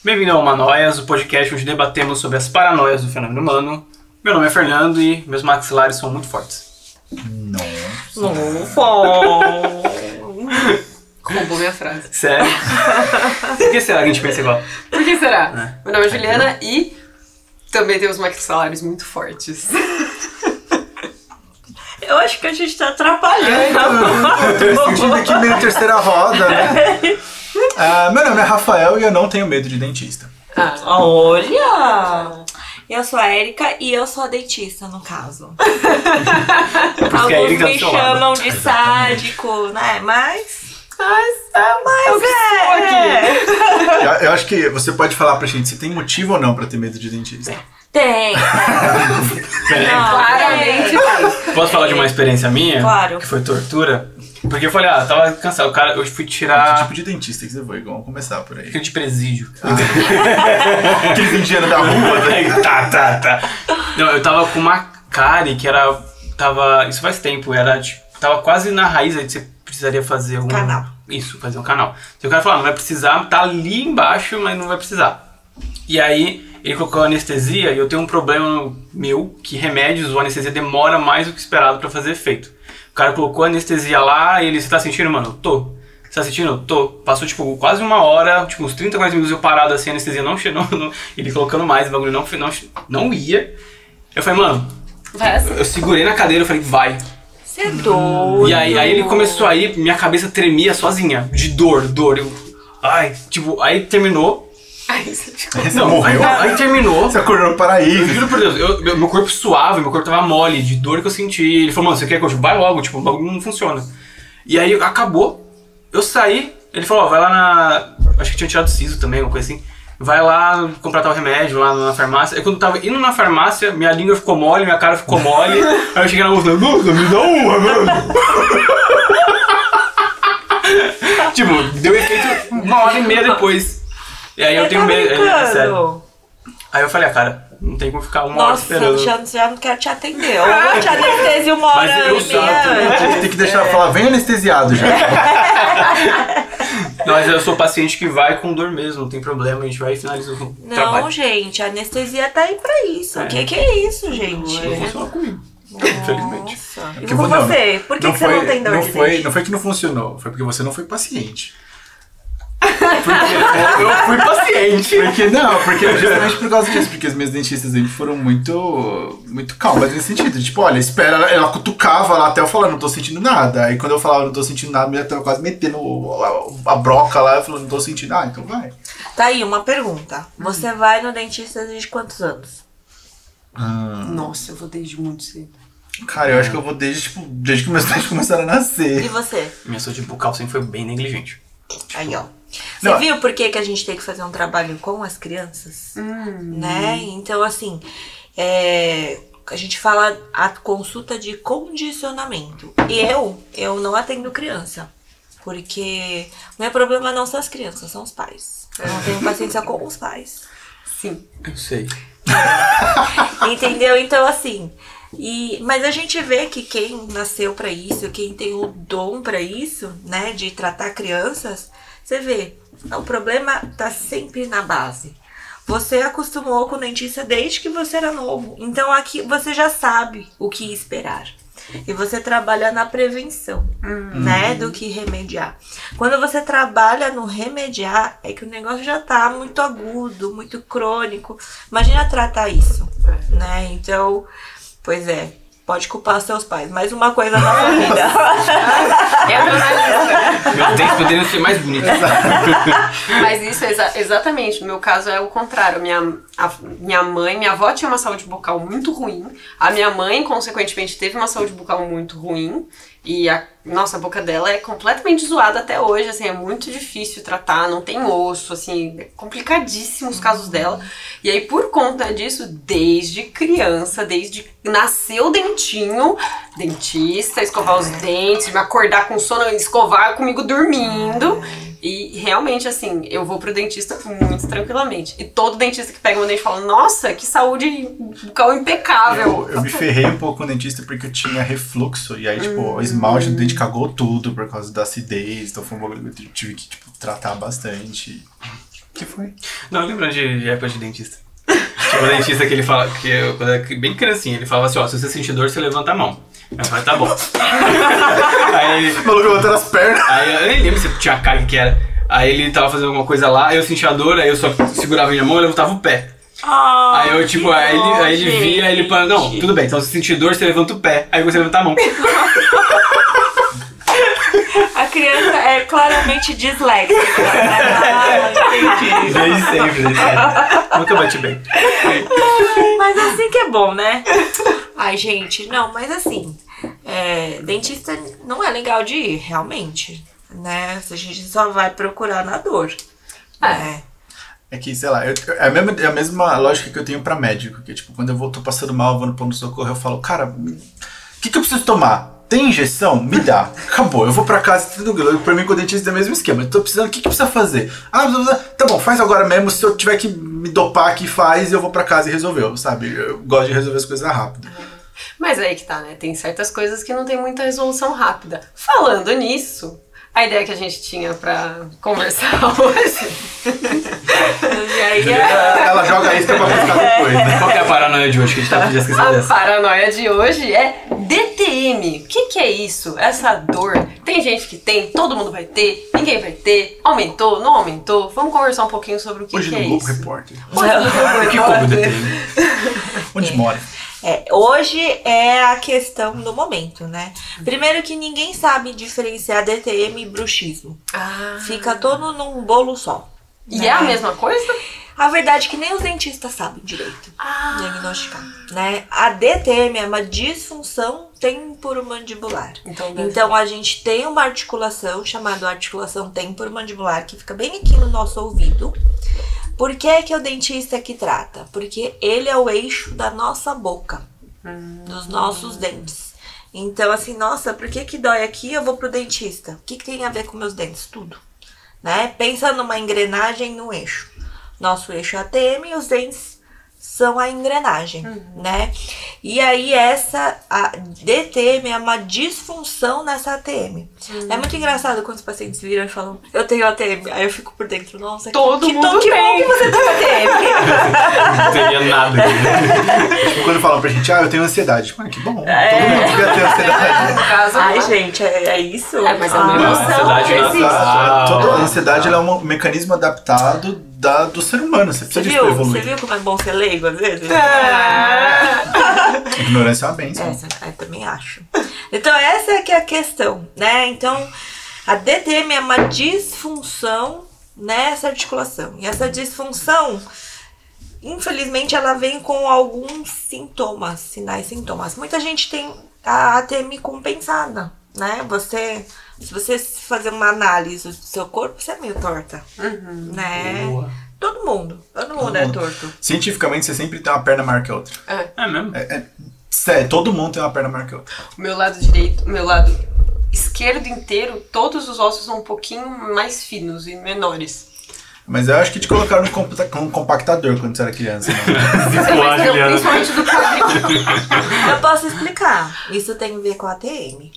Bem-vindo ao Manóias, o podcast onde debatemos sobre as paranoias do fenômeno humano. Meu nome é Fernando e meus maxilares são muito fortes. Nossa. Roubou minha frase. Sério? Por que será que a gente pensa igual? Por que será? Meu nome é Juliana e também temos maxilares muito fortes. Eu acho que a gente tá atrapalhando. Eu tô me sentindo aqui meio terceira roda, né? Meu nome é Rafael e eu não tenho medo de dentista. Olha! Eu sou a Érica e eu sou a dentista, no caso. Alguns me chamam de sádico, né? Mas Eu acho que você pode falar pra gente se tem motivo ou não pra ter medo de dentista. Tem. Claramente tem. Posso falar de uma experiência minha? Claro. Que foi tortura? Porque eu falei, tava cansado. O cara, eu fui tirar... Que tipo de dentista que você foi? Vamos começar por aí. Aquele de presídio. Aqueles indianos da rua, né? Tá. Não, eu tava com uma cárie que era... Isso faz tempo, tava quase na raiz aí que você precisaria fazer um... Canal. Isso, fazer um canal. Então o cara falou, não vai precisar, tá ali embaixo, mas não vai precisar. E aí... Ele colocou anestesia e eu tenho um problema meu, que remédios ou anestesia demora mais do que esperado pra fazer efeito. O cara colocou a anestesia lá e ele, você tá sentindo, mano? Eu tô. Você tá sentindo? Eu tô. Passou, tipo, quase uma hora, tipo, uns 30, 40 minutos eu parado assim, a anestesia não chegou, ele colocando mais, o bagulho não ia. Eu falei, mano, eu segurei na cadeira, eu falei, vai. Você é doido. E aí ele começou a ir, minha cabeça tremia sozinha, de dor. Aí terminou. Você morreu? Aí terminou. Você acordou no paraíso. Juro por Deus, meu corpo suave, meu corpo tava mole, de dor que eu senti. Ele falou, mano, você quer que eu vai logo, tipo, o bagulho não funciona. E aí acabou, eu saí, ele falou, vai lá na... Acho que tinha tirado siso também, uma coisa assim. Vai lá comprar tal remédio lá na farmácia. Aí quando eu tava indo na farmácia, minha língua ficou mole, minha cara ficou mole. Aí eu cheguei na moça, nossa, me dá uma, mano. Tipo, deu efeito 1h30 depois. E aí eu tenho medo, sério. Aí eu falei, cara, não tem como ficar uma hora esperando. Nossa, já não quero te atender. Eu te anestesia uma hora Mas eu e meia. Tem que deixar ela falar, vem anestesiado já. Não, mas eu sou paciente que vai com dor mesmo, não tem problema, a gente vai e finaliza o trabalho. Não, gente, a anestesia tá aí pra isso. O que é isso, gente? Não funciona comigo, infelizmente. E com você? Por que você não tem dor de dente? Não foi que não funcionou, foi porque você não foi paciente. Porque eu fui paciente. Porque justamente por causa disso, porque as minhas dentistas aí foram muito calmas nesse sentido. Tipo, olha, espera, ela cutucava lá até eu falar, não tô sentindo nada. Aí quando eu falava, não tô sentindo nada, ela tava quase metendo a broca lá, eu falando, não tô sentindo nada, então vai. Tá aí, uma pergunta. Você vai no dentista desde quantos anos? Nossa, eu vou desde muito cedo. Cara, eu acho que eu vou desde que meus dentes começaram a nascer. E você? Minha saúde bucal sempre foi bem negligente. Aí, ó. Você viu por que a gente tem que fazer um trabalho com as crianças? Né? Então, assim, a gente fala a consulta de condicionamento. E eu não atendo criança. Porque o meu problema não são as crianças, são os pais. Eu não tenho paciência com os pais. Sim. Eu sei. Entendeu? Então, assim... Mas a gente vê que quem nasceu pra isso, quem tem o dom pra isso, né, de tratar crianças, você vê, o problema tá sempre na base. Você acostumou com o dentista desde que você era novo, então aqui você já sabe o que esperar. E você trabalha na prevenção, né, do que remediar. Quando você trabalha no remediar, é que o negócio já tá muito agudo, muito crônico. Imagina tratar isso, né, então... Pois é, pode culpar seus pais. Mais uma coisa na sua vida. Meus dentes poderiam ser mais bonitos. Mas isso é exatamente, no meu caso é o contrário. Minha avó tinha uma saúde bucal muito ruim. A minha mãe, consequentemente, teve uma saúde bucal muito ruim. E a boca dela é completamente zoada até hoje, assim, é muito difícil tratar, não tem osso, assim, é complicadíssimo os casos dela. E aí, por conta disso, desde criança, desde nasceu o dentinho, dentista, escovar os dentes, me acordar com sono, escovar comigo dormindo. E realmente, assim, eu vou pro dentista muito tranquilamente. E todo dentista que pega meu dente fala, nossa, que saúde bucal impecável. Eu me ferrei um pouco com o dentista porque eu tinha refluxo. E aí, tipo, o esmalte do dente cagou tudo por causa da acidez. Então foi um bagulho que eu tive que, tipo, tratar bastante. Que foi? Não, lembrando de época de dentista. Tipo, o dentista que ele fala, quando era bem criancinha, ele falava assim, ó, se você sentir dor, você levanta a mão. Aí eu falei, tá bom. Aí ele... O maluco levantando as pernas. Aí eu nem lembro se tinha carga que era. Aí ele tava fazendo alguma coisa lá, aí eu sentia a dor, aí eu só segurava minha mão e levantava o pé. Aí eu, tipo, aí ele via, aí ele falava, não, tudo bem, então se sentir dor, você levanta o pé. Aí você levanta a mão. A criança é claramente disléxica. Entendi. Desde sempre. Nunca bati bem. Mas assim que é bom, né? Ai, gente, não, mas assim, dentista não é legal de ir, realmente, né? A gente só vai procurar na dor. É que, sei lá, é a mesma lógica que eu tenho pra médico, que tipo, quando tô passando mal, vou no pronto-socorro, eu falo, cara, o que eu preciso tomar? Tem injeção? Me dá. Acabou, eu vou pra casa, tudo. Pra mim com o dentista é o mesmo esquema. Eu tô precisando, o que precisa fazer? Tá bom, faz agora mesmo, se eu tiver que me dopar aqui, faz, e eu vou pra casa e resolveu, sabe? Eu gosto de resolver as coisas rápido. Mas aí que tá, né? Tem certas coisas que não tem muita resolução rápida. Falando nisso, a ideia que a gente tinha pra conversar hoje... E aí Ela joga isso pra buscar depois, né? Qual que é a paranoia de hoje que a gente tá podia esquecer A dessa? paranoia de hoje é DTM. O que é isso? Essa dor. Tem gente que tem, todo mundo vai ter, ninguém vai ter. Aumentou, não aumentou? Vamos conversar um pouquinho sobre o que, Hoje que no é Globo isso. Repórter. O que como detém? Onde mora? Hoje é a questão do momento, né? Primeiro que ninguém sabe diferenciar DTM e bruxismo. Fica todo num bolo só. E né? é a mesma coisa? A verdade é que nem os dentistas sabem direito diagnosticar, né? A DTM é uma disfunção temporomandibular. Então a gente tem uma articulação chamada articulação temporomandibular que fica bem aqui no nosso ouvido. Por que que o dentista é que trata? Porque ele é o eixo da nossa boca, dos nossos dentes. Então assim, nossa, por que dói aqui? Eu vou pro dentista. O que tem a ver com meus dentes? Tudo. Né? Pensa numa engrenagem no eixo. Nosso eixo é a ATM e os dentes são a engrenagem, né? E aí a DTM é uma disfunção nessa ATM. É muito engraçado quando os pacientes viram e falam, eu tenho ATM. Aí eu fico por dentro, nossa, que bom que você tem ATM. Não teria nada. Tipo, quando falam pra gente, eu tenho ansiedade. Mano, que bom. Todo mundo devia ter ansiedade. No caso, Ai, gente, é isso? Mas é uma emoção. Ansiedade Toda a ansiedade ela é um mecanismo adaptado do ser humano. Você precisa disso pra evoluir. Você viu como é bom ser leigo às vezes? Ignorância é uma bênção. Eu também acho. Então essa é que é a questão, né? Então a DTM é uma disfunção nessa articulação. E essa disfunção, infelizmente, ela vem com alguns sintomas, sinais, sintomas. Muita gente tem a ATM compensada, né? Se você fazer uma análise do seu corpo, você é meio torta, né? Boa. Todo mundo é torto. Cientificamente, você sempre tem uma perna maior que a outra. É mesmo? Sério, todo mundo tem uma perna maior que a outra. O meu lado direito, o meu lado esquerdo inteiro, todos os ossos são um pouquinho mais finos e menores. Mas eu acho que te colocaram num compactador quando você era criança. Né? Mas não, principalmente do quadril. Eu posso explicar. Isso tem a ver com a ATM.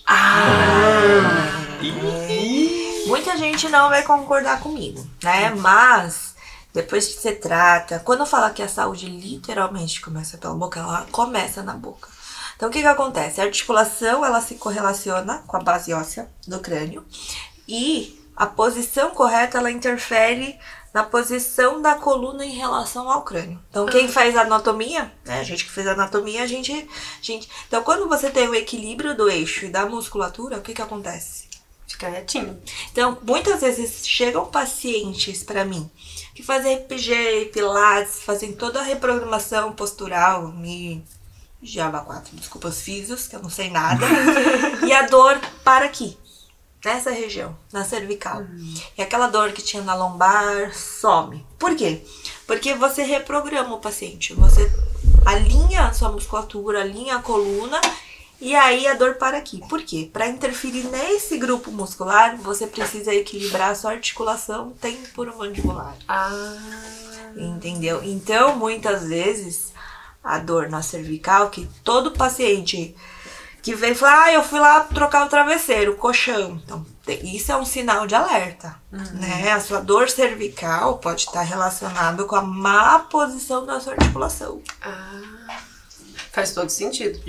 Muita gente não vai concordar comigo, né? Mas depois que você trata, quando eu falo que a saúde literalmente começa pela boca, ela começa na boca. Então o que acontece? A articulação, ela se correlaciona com a base óssea do crânio e a posição correta, ela interfere na posição da coluna em relação ao crânio. Então, quem faz anatomia, né? A gente que fez anatomia, a gente... Então, quando você tem o equilíbrio do eixo e da musculatura, o que acontece? Fica retinho. Então, muitas vezes chegam pacientes pra mim que fazem RPG, pilates, fazem toda a reprogramação postural e Diaba 4, desculpa os físios, que eu não sei nada. E a dor para aqui. Nessa região, na cervical. E aquela dor que tinha na lombar some. Por quê? Porque você reprograma o paciente. Você alinha a sua musculatura, alinha a coluna e aí a dor para aqui. Por quê? Para interferir nesse grupo muscular, você precisa equilibrar a sua articulação temporomandibular. Entendeu? Então, muitas vezes, a dor na cervical, que todo paciente... que veio e fala, eu fui lá trocar o travesseiro, o colchão. Então, Isso é um sinal de alerta, né? A sua dor cervical pode estar relacionado com a má posição da sua articulação. Faz todo sentido.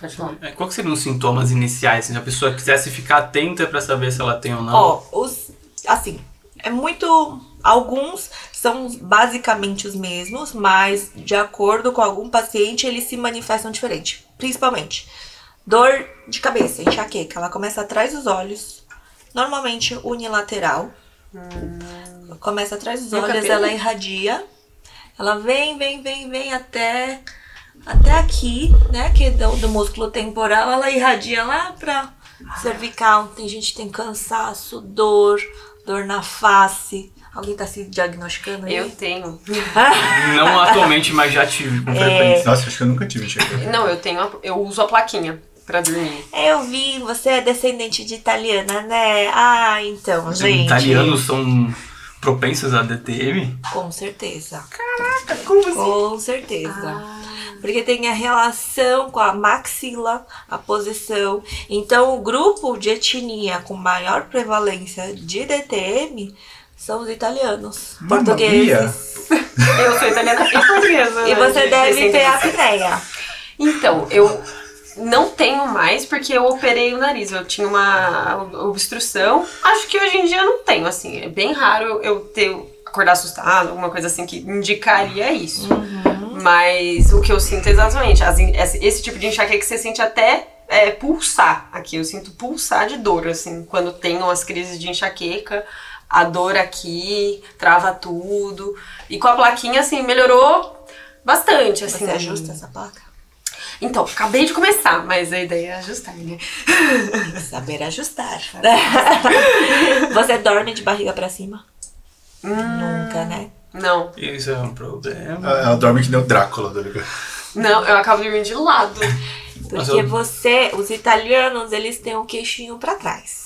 Pode falar. Qual que seriam os sintomas iniciais? Se a pessoa quisesse ficar atenta pra saber se ela tem ou não? Ó, assim, alguns são basicamente os mesmos, mas de acordo com algum paciente, eles se manifestam diferente. Principalmente, dor de cabeça, enxaqueca, ela começa atrás dos olhos, normalmente unilateral. Começa atrás dos olhos, ela irradia, ela vem até aqui, né, que é do músculo temporal, ela irradia lá pra cervical. Tem gente que tem cansaço, dor na face. Alguém tá se diagnosticando aí? Eu tenho. Não atualmente, mas já tive com frequência. Nossa, acho que eu nunca tive enxaqueca. Não, eu uso a plaquinha pra dormir. Eu vi, você é descendente de italiana, né? Ah, então, Os gente. italianos são propensos a DTM? Com certeza. Caraca, como assim? Com certeza. Porque tem a relação com a maxila, a posição. Então, o grupo de etnia com maior prevalência de DTM são os italianos. Mamma Portugueses. Eu sou italiana e portuguesa. E né, você de deve ter descendência. apneia. Então, eu não tenho mais porque eu operei o nariz. Eu tinha uma obstrução. Acho que hoje em dia eu não tenho, assim. É bem raro eu acordar assustado, alguma coisa assim que indicaria isso. Mas o que eu sinto exatamente, esse tipo de enxaqueca que você sente até pulsar aqui. Eu sinto pulsar de dor, assim, quando tenho as crises de enxaqueca. A dor aqui, trava tudo. E com a plaquinha, assim, melhorou bastante, assim. Você ajusta essa placa? Então, acabei de começar, mas a ideia é ajustar, né? Saber ajustar. Você dorme de barriga pra cima? Nunca, né? Não. Isso é um problema. Ela dorme que nem o Drácula, tá ligado? Não, eu acabo dormindo de lado. Porque os italianos, eles têm o queixinho pra trás.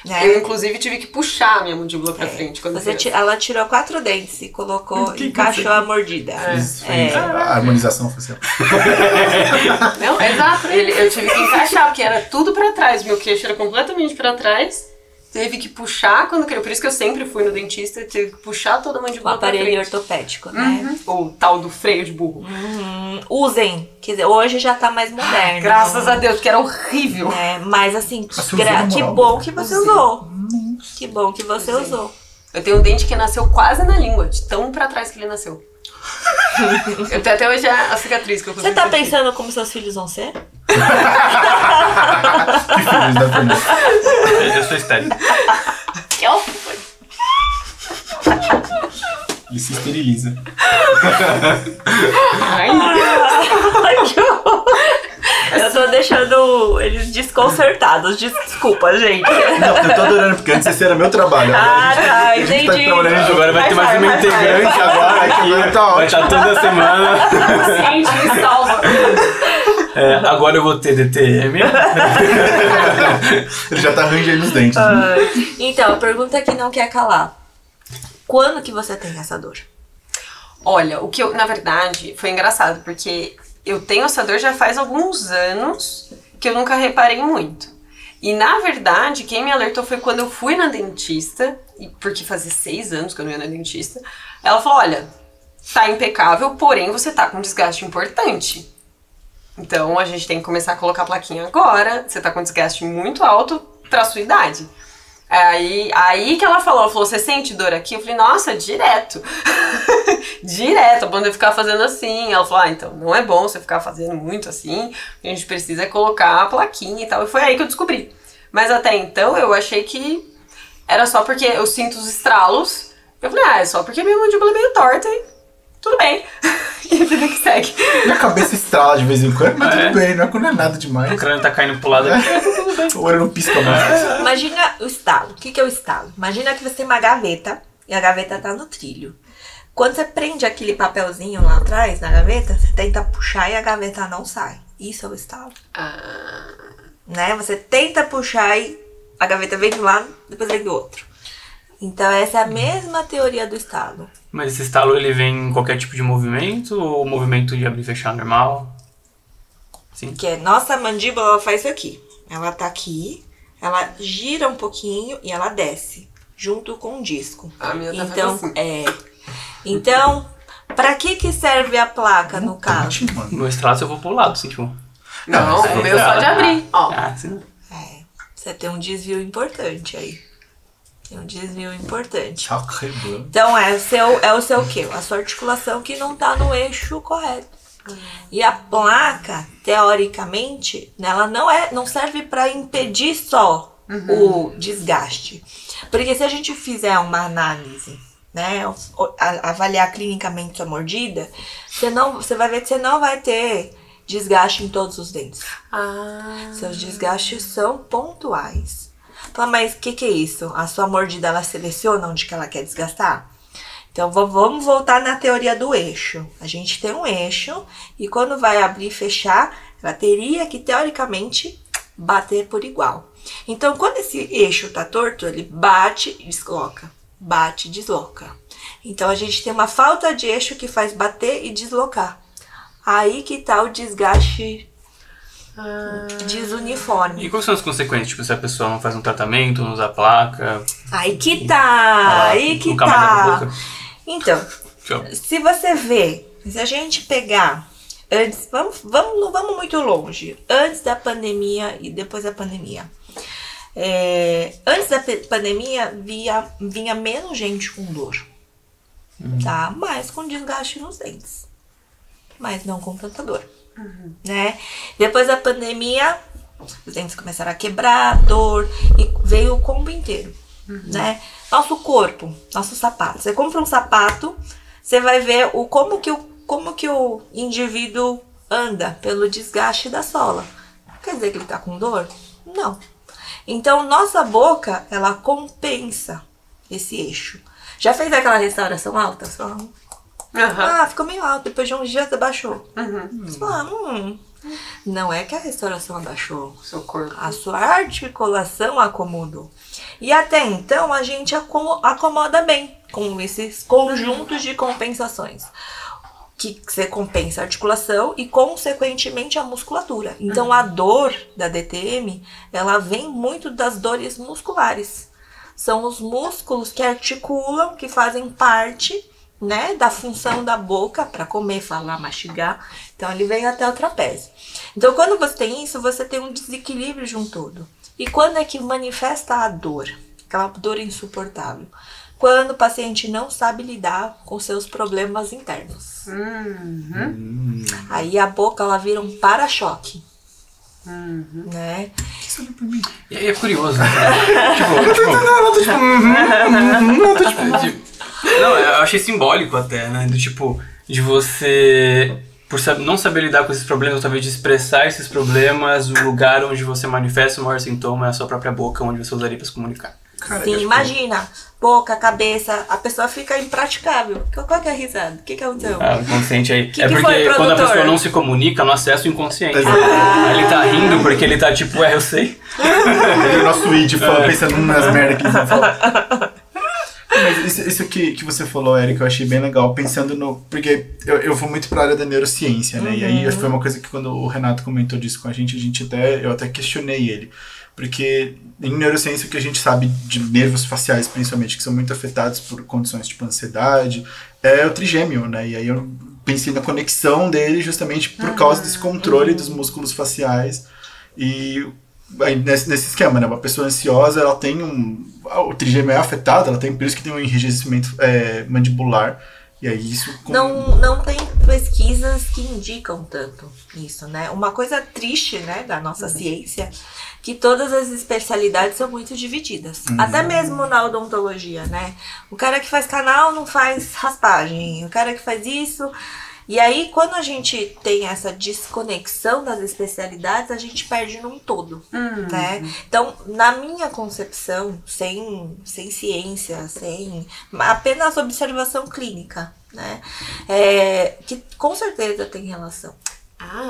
Né? Eu, inclusive, tive que puxar a minha mandíbula pra frente. Quando Ela tirou 4 dentes e colocou, encaixou a mordida. A harmonização facial. Não, exato. Eu tive que encaixar, porque era tudo pra trás. Meu queixo era completamente pra trás. Teve que puxar quando queria. Por isso que eu sempre fui no dentista. Teve que puxar toda a O mandíbula pra aparelho frente. ortopédico, né? O tal do freio de burro. Usem. Quer dizer, hoje já tá mais moderno. Graças a Deus, que era horrível. Mas assim, você usou na que moral? bom que você usou. Que bom que você usou. Eu tenho um dente que nasceu quase na língua, de tão pra trás que ele nasceu. Eu tenho até hoje a cicatriz que eu consegui Você tá sentir. pensando como seus filhos vão ser? Que filhos da família. Eu sou estéril. Que horror. Ele se esteriliza. Ai, Que horror. Eu tô deixando eles desconcertados. Desculpa, gente. Não, eu tô adorando, porque antes esse era meu trabalho. Tá, A gente tá entendi. trabalhando Agora vai ter mais uma integrante agora aqui. Agora tá Vai estar toda semana. gente, me salva. Agora eu vou ter DTM. Ele já tá arranjando os dentes. Né? Então, a pergunta que não quer calar. Quando que você tem essa dor? Olha, o que eu, na verdade, foi engraçado, porque eu tenho essa dor já faz alguns anos que eu nunca reparei muito. E, na verdade, quem me alertou foi quando eu fui na dentista, porque fazia 6 anos que eu não ia na dentista. Ela falou, olha, tá impecável, porém você tá com um desgaste importante. Então, a gente tem que começar a colocar a plaquinha agora, você tá com um desgaste muito alto pra sua idade. Aí que ela falou, você sente dor aqui? Eu falei, nossa, direto. Direto, bom eu ficar fazendo assim. Ela falou, então, não é bom você ficar fazendo muito assim, a gente precisa colocar a plaquinha e tal. E foi aí que eu descobri. Mas até então, eu achei que era só porque eu sinto os estralos. Eu falei, é só porque minha mandíbula é meio torta e tudo bem. E a vida que segue. Minha cabeça estrala de vez em quando, mas É. tudo bem, não é quando é nada demais. O crânio tá caindo pro lado aqui. O olho não pisca mais. Imagina o estalo. O que é o estalo? Imagina que você tem uma gaveta e a gaveta tá no trilho. Quando você prende aquele papelzinho lá atrás na gaveta, você tenta puxar e a gaveta não sai. Isso é o estalo. Né? Você tenta puxar e a gaveta vem de um lado, depois vem do outro. Então essa é a mesma teoria do estalo. Mas esse estalo, ele vem em qualquer tipo de movimento? Ou movimento de abrir e fechar normal? Sim. Que é nossa mandíbula, ela faz isso aqui. Ela tá aqui, ela gira um pouquinho e ela desce, junto com o disco. A minha tá Então, assim. Então, pra que serve a placa no caso? No extrato eu vou pro lado, assim, tipo... Não, o meu só de abrir, ó. Sim. Você tem um desvio importante aí. Tem um desvio importante. Tá quebrando. Então, é o seu quê? A sua articulação que não tá no eixo correto. E a placa, teoricamente, ela não serve para impedir só o desgaste. Porque se a gente fizer uma análise, né, avaliar clinicamente sua mordida, você vai ver que você não vai ter desgaste em todos os dentes. Seus desgastes são pontuais. Fala, mas o que é isso? A sua mordida, ela seleciona onde que ela quer desgastar? Então, vamos voltar na teoria do eixo. A gente tem um eixo e quando vai abrir e fechar, ela teria que, teoricamente, bater por igual. Então, quando esse eixo tá torto, ele bate e desloca. Bate e desloca. Então, a gente tem uma falta de eixo que faz bater e deslocar. Aí que tá o desgaste desuniforme. E quais são as consequências? Tipo, se a pessoa não faz um tratamento, não usa a placa... Aí que tá! Aí que nunca mais abre a tá! boca? Então, se você vê, se a gente pegar antes, não vamos muito longe, antes da pandemia e depois da pandemia. Antes da pandemia vinha menos gente com dor, tá? Mas com desgaste nos dentes, mas não com tanta dor, né? Depois da pandemia, os dentes começaram a quebrar, dor, e veio o combo inteiro, né? Nosso corpo, nosso sapato. Você compra um sapato, você vai ver como que o indivíduo anda pelo desgaste da sola. Quer dizer que ele tá com dor? Não. Então, nossa boca, ela compensa esse eixo. Já fez aquela restauração alta? Só... ficou meio alto, depois de uns dias abaixou. Você fala, não é que a restauração abaixou, Seu corpo. a sua articulação acomodou. E até então a gente acomoda bem com esses conjuntos de compensações. Que você compensa a articulação e consequentemente a musculatura. Então a dor da DTM, ela vem muito das dores musculares. São os músculos que articulam, que fazem parte, né, da função da boca para comer, falar, mastigar. Então ele vem até o trapézio. Então quando você tem isso, você tem um desequilíbrio de um todo. E quando é que manifesta a dor? Aquela dor insuportável. Quando o paciente não sabe lidar com seus problemas internos. Aí a boca, ela vira um para-choque. Né? E aí é curioso, né? Não, eu achei simbólico até, né? Do tipo, de você... Por não saber lidar com esses problemas, talvez de expressar esses problemas, o lugar onde você manifesta o maior sintoma é a sua própria boca, onde você usaria para se comunicar. Cara, Sim, imagina, boca, cabeça, a pessoa fica impraticável. Qual que é a risada? O que aconteceu? O inconsciente aí. Que é foi, porque quando a produtor? pessoa não se comunica, não acessa o inconsciente. Exato. Aí ele tá rindo porque ele tá tipo, eu sei. Ele é o nosso id pensando nas merdas que ele fala. Mas isso que você falou, Eric, eu achei bem legal, pensando no... Porque eu vou muito pra área da neurociência, né? E aí foi uma coisa que quando o Renato comentou disso com a gente eu até questionei ele. Porque em neurociência o que a gente sabe de nervos faciais, principalmente, que são muito afetados por condições tipo ansiedade, é o trigêmeo, né? E aí eu pensei na conexão dele justamente por causa desse controle dos músculos faciais. E aí, nesse esquema, né? Uma pessoa ansiosa, ela tem o trigêmeo é afetado, ela tem por isso que tem um enrijecimento mandibular. E aí isso... Não tem pesquisas que indicam tanto isso, né? Uma coisa triste, né, da nossa ciência, que todas as especialidades são muito divididas. Até mesmo na odontologia, né? O cara que faz canal não faz raspagem, o cara que faz isso... E aí, quando a gente tem essa desconexão das especialidades, a gente perde num todo, né? Então, na minha concepção, sem ciência, sem apenas observação clínica, né? Que com certeza tem relação.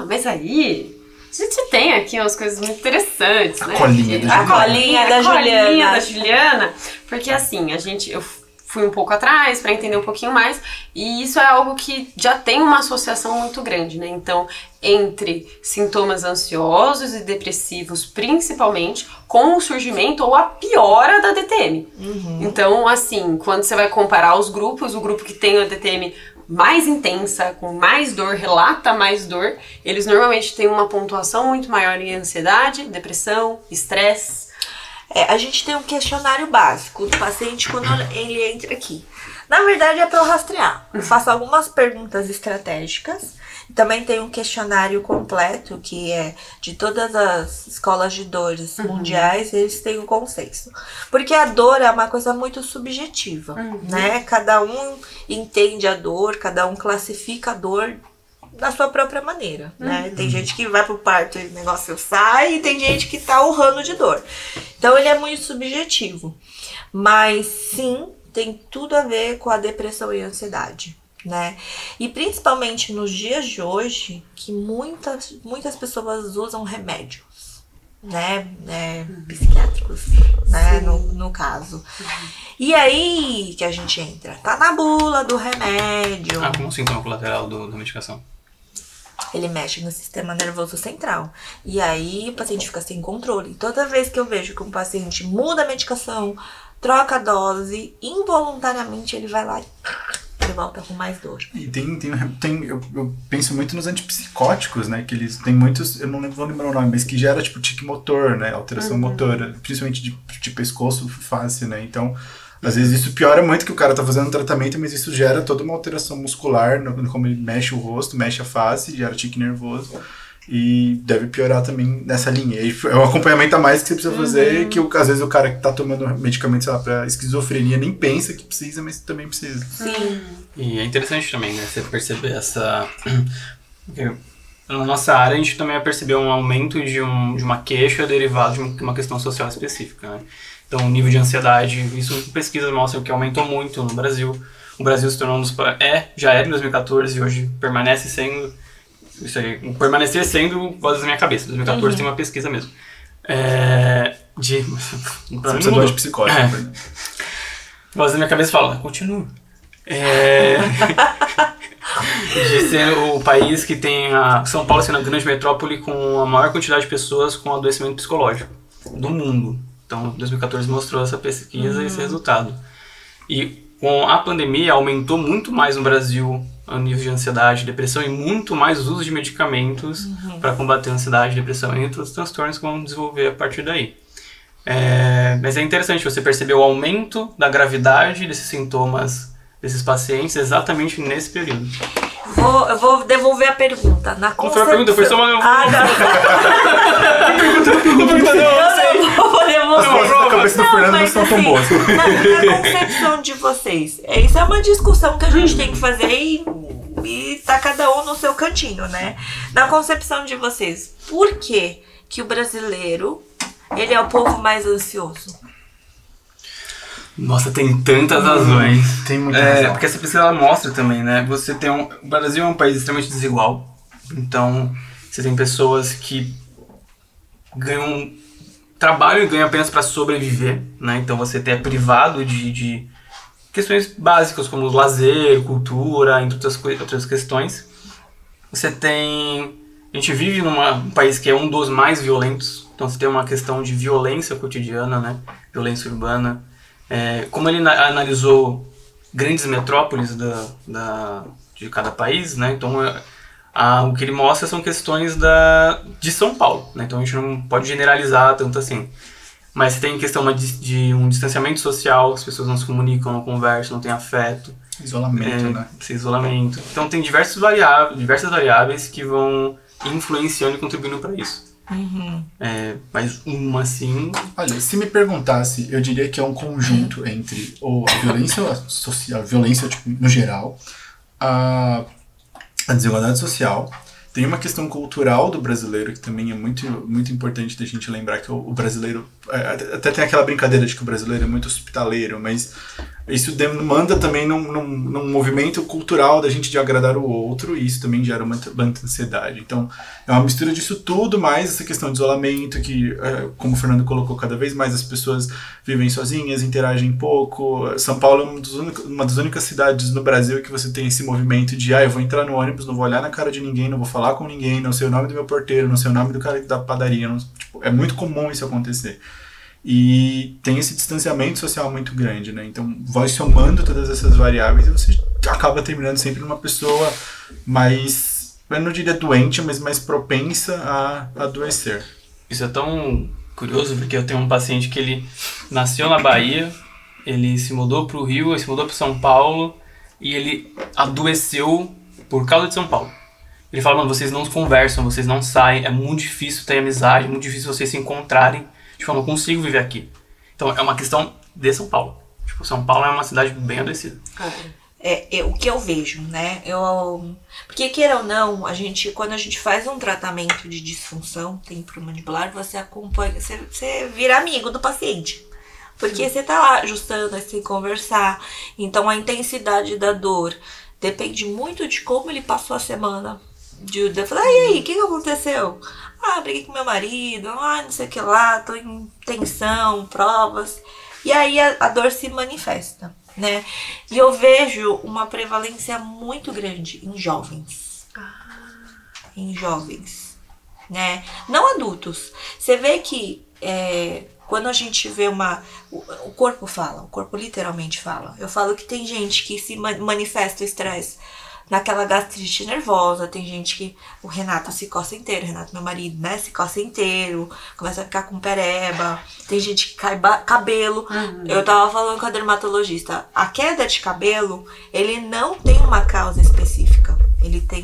Mas aí... A gente tem aqui umas coisas muito interessantes, né? Colinha da A colinha da Juliana. colinha da Juliana. Porque assim, eu fui um pouco atrás para entender um pouquinho mais, e isso é algo que já tem uma associação muito grande, né? Então, entre sintomas ansiosos e depressivos, principalmente, com o surgimento ou a piora da DTM. Então, assim, quando você vai comparar os grupos, o grupo que tem a DTM mais intensa, com mais dor, relata mais dor, eles normalmente têm uma pontuação muito maior em ansiedade, depressão, estresse. A gente tem um questionário básico do paciente quando ele entra aqui. Na verdade é para eu rastrear. Eu faço algumas perguntas estratégicas. Também tem um questionário completo que é de todas as escolas de dores mundiais, eles têm um consenso. Porque a dor é uma coisa muito subjetiva, né? Cada um entende a dor, cada um classifica a dor da sua própria maneira, né? Tem gente que vai pro parto e o negócio sai, e tem gente que tá urrando de dor. Então ele é muito subjetivo. Mas sim, tem tudo a ver com a depressão e a ansiedade, né? E principalmente nos dias de hoje, que muitas pessoas usam remédios, né? Psiquiátricos, né? No caso. E aí que a gente entra, tá na bula do remédio. Como sintoma colateral da medicação? Ele mexe no sistema nervoso central. E aí o paciente fica sem controle. Toda vez que eu vejo que um paciente muda a medicação, troca a dose, involuntariamente ele vai lá e ele volta com mais dor. E eu penso muito nos antipsicóticos, né? Que eles têm muitos, eu não vou lembrar o nome, mas que gera tipo tique motor, né? Alteração motora, principalmente de pescoço, face, né? Então, às vezes isso piora muito que o cara tá fazendo um tratamento, mas isso gera toda uma alteração muscular, como ele mexe o rosto, mexe a face, gera tique nervoso. E deve piorar também nessa linha. É um acompanhamento a mais que você precisa fazer, que às vezes o cara que tá tomando medicamento, sei lá, pra esquizofrenia nem pensa que precisa, mas também precisa. Sim. E é interessante também, né, você perceber essa... Porque na nossa área a gente também vai perceber um aumento de uma queixa derivada de uma questão social específica, né? Então o nível de ansiedade, isso pesquisas mostram que aumentou muito no Brasil. O Brasil se tornou já era em 2014 e hoje permanece sendo... Isso aí, permanecer sendo voz da minha cabeça. 2014 tem uma pesquisa mesmo. Você precisa de psicólogo. Voz da minha cabeça fala, continua. De ser o país que tem São Paulo sendo a grande metrópole com a maior quantidade de pessoas com adoecimento psicológico do mundo. Então, 2014 mostrou essa pesquisa e esse resultado. E com a pandemia aumentou muito mais no Brasil o nível de ansiedade, depressão e muito mais o uso de medicamentos para combater a ansiedade, depressão e outros transtornos que vão desenvolver a partir daí. Mas é interessante você perceber o aumento da gravidade desses sintomas desses pacientes exatamente nesse período. Eu vou devolver a pergunta. Não foi a pergunta, foi só uma... não. A cabeça do Fernando não são tão boas. Na concepção de vocês, isso é uma discussão que a gente tem que fazer e tá cada um no seu cantinho, né? Na concepção de vocês, por que o brasileiro, ele é o povo mais ansioso? Nossa, tem tantas razões. Tem muita razão. Porque essa pesquisa ela mostra também, né? O Brasil é um país extremamente desigual. Então, você tem pessoas que trabalham e ganham apenas para sobreviver, né? Então você é privado de questões básicas como lazer, cultura, entre outras questões. A gente vive num país que é um dos mais violentos. Então você tem uma questão de violência cotidiana, né? Violência urbana. Como ele analisou grandes metrópoles de cada país, né? Então o que ele mostra são questões de São Paulo, né? Então a gente não pode generalizar tanto assim. Mas você tem questão de um distanciamento social, as pessoas não se comunicam, não conversam, não têm afeto. Isolamento, né? Esse isolamento. Então tem diversas variáveis que vão influenciando e contribuindo para isso. Mas uma assim... Olha, se me perguntasse, eu diria que é um conjunto entre a violência social, a violência tipo, no geral, a desigualdade social. Tem uma questão cultural do brasileiro que também é muito, muito importante da gente lembrar que o brasileiro... Até tem aquela brincadeira de que o brasileiro é muito hospitaleiro, mas isso demanda também num movimento cultural da gente de agradar o outro, e isso também gera muita ansiedade. Então, é uma mistura disso tudo, mais essa questão de isolamento, que, como o Fernando colocou, cada vez mais as pessoas vivem sozinhas, interagem pouco. São Paulo é uma das únicas cidades no Brasil que você tem esse movimento de, eu vou entrar no ônibus, não vou olhar na cara de ninguém, não vou falar com ninguém, não sei o nome do meu porteiro, não sei o nome do cara da padaria. Não, tipo, é muito comum isso acontecer. E tem esse distanciamento social muito grande, né? Então, vai somando todas essas variáveis e você acaba terminando sempre numa pessoa mais, eu não diria doente, mas mais propensa a adoecer. Isso é tão curioso, porque eu tenho um paciente que ele nasceu na Bahia, ele se mudou para o Rio, ele se mudou para São Paulo e ele adoeceu por causa de São Paulo. Ele fala, mano, vocês não conversam, vocês não saem, é muito difícil ter amizade, é muito difícil vocês se encontrarem. Tipo, eu não consigo viver aqui. Então, é uma questão de São Paulo. Tipo, São Paulo é uma cidade bem adoecida. O que eu vejo, né? Porque, queira ou não, quando a gente faz um tratamento de disfunção temporomandibular, você acompanha, você vira amigo do paciente. Porque você tá lá ajustando, assim, conversar. Então, a intensidade da dor depende muito de como ele passou a semana. Eu falei, e aí, o que aconteceu? Briguei com meu marido, não sei o que lá, tô em tensão, provas. E aí a dor se manifesta, né? E eu vejo uma prevalência muito grande em jovens. Em jovens, né? Não adultos. Você vê que quando a gente vê o corpo fala, o corpo literalmente fala. Eu falo que tem gente que se manifesta o estresse naquela gastrite nervosa, tem gente que o Renato se coça inteiro, Renato, meu marido, né, se coça inteiro, começa a ficar com pereba, tem gente que cai cabelo. Eu tava falando com a dermatologista, a queda de cabelo, ele não tem uma causa específica, ele tem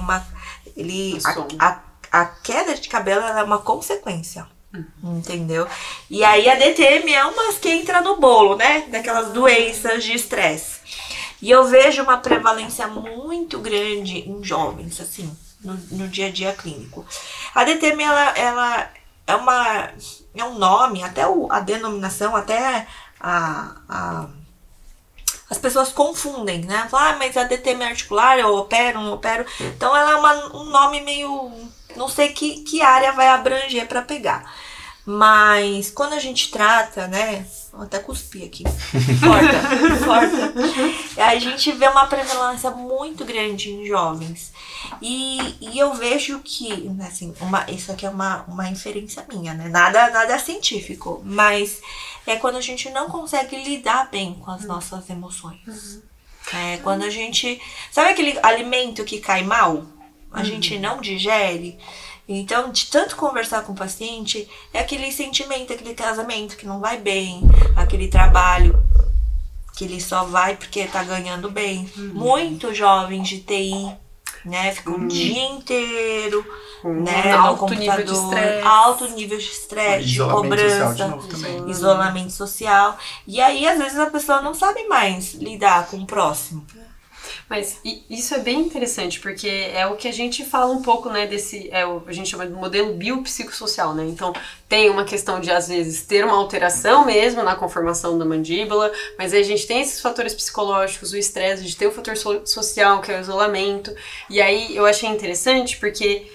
a queda de cabelo ela é uma consequência. Entendeu? E aí a DTM é uma que entra no bolo, né, daquelas doenças de estresse. E eu vejo uma prevalência muito grande em jovens, assim, no dia a dia clínico. A DTM, ela é um nome, até a denominação, até as pessoas confundem, né? Falam, mas a DTM articular, eu opero, não opero. Então, ela é um nome meio, não sei que área vai abranger para pegar. Mas quando a gente trata, né? Vou até cuspir aqui. Corta. A gente vê uma prevalência muito grande em jovens. E eu vejo que, assim, isso aqui é uma inferência minha, né? Nada científico. Mas é quando a gente não consegue lidar bem com as nossas emoções. Quando a gente... Sabe aquele alimento que cai mal? A gente não digere. Então, de tanto conversar com o paciente, é aquele sentimento, aquele casamento que não vai bem, aquele trabalho que ele só vai porque tá ganhando bem. Muitos jovens de TI, né, ficam o dia inteiro, né, no computador, alto nível de estresse, de cobrança, isolamento social. E aí, às vezes, a pessoa não sabe mais lidar com o próximo. Mas isso é bem interessante, porque é o que a gente fala um pouco, né, a gente chama de modelo biopsicossocial, né? Então, tem uma questão de, às vezes, ter uma alteração mesmo na conformação da mandíbula, mas aí a gente tem esses fatores psicológicos, o estresse, de ter o fator social, que é o isolamento. E aí, eu achei interessante, porque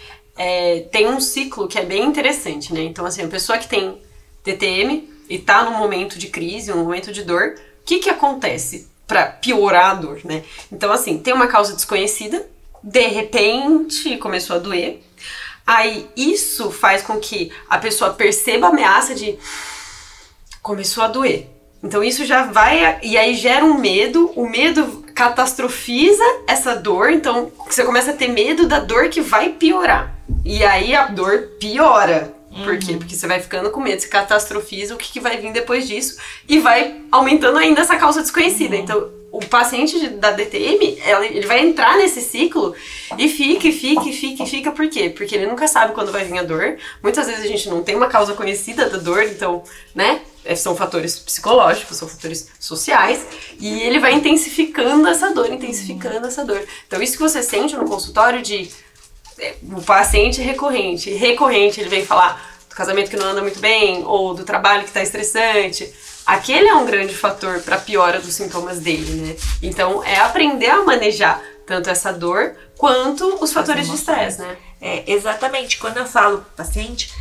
tem um ciclo que é bem interessante, né? Então, assim, a pessoa que tem TTM e tá num momento de crise, um momento de dor, o que acontece para piorar a dor, né? Então, assim, tem uma causa desconhecida, de repente começou a doer, aí isso faz com que a pessoa perceba a ameaça de começou a doer. Então isso já vai, e aí gera um medo, o medo catastrofiza essa dor, então você começa a ter medo da dor que vai piorar. E aí a dor piora. Por quê? Porque você vai ficando com medo, você catastrofiza o que vai vir depois disso e vai aumentando ainda essa causa desconhecida. Então, o paciente da DTM, ele vai entrar nesse ciclo e fica. Por quê? Porque ele nunca sabe quando vai vir a dor. Muitas vezes a gente não tem uma causa conhecida da dor, então, né? São fatores psicológicos, são fatores sociais, e ele vai intensificando essa dor. Então, isso que você sente no consultório de o paciente recorrente, ele vem falar do casamento que não anda muito bem, ou do trabalho que tá estressante, aquele é um grande fator para piora dos sintomas dele, né? Então, é aprender a manejar tanto essa dor quanto os fatores de estresse, né? Exatamente. Quando eu falo pro paciente,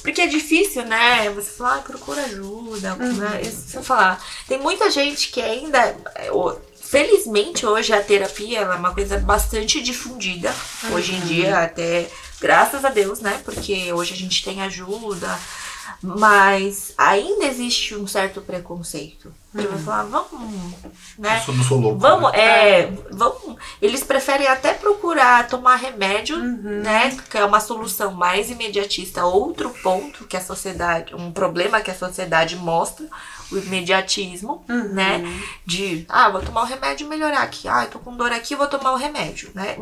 porque é difícil, né? Você fala, procura ajuda, né? Isso eu falar. Tem muita gente que ainda, felizmente hoje a terapia ela é uma coisa bastante difundida. Hoje em dia até, graças a Deus, né? Porque hoje a gente tem ajuda, mas ainda existe um certo preconceito. Ele vai falar, vamos, né? Eu não sou louco. Vamos, vamos. Eles preferem até procurar tomar remédio, né? Que é uma solução mais imediatista. Outro ponto que a sociedade, um problema que a sociedade mostra, o imediatismo, né? De, vou tomar o remédio e melhorar aqui. Eu tô com dor aqui, vou tomar o remédio, né?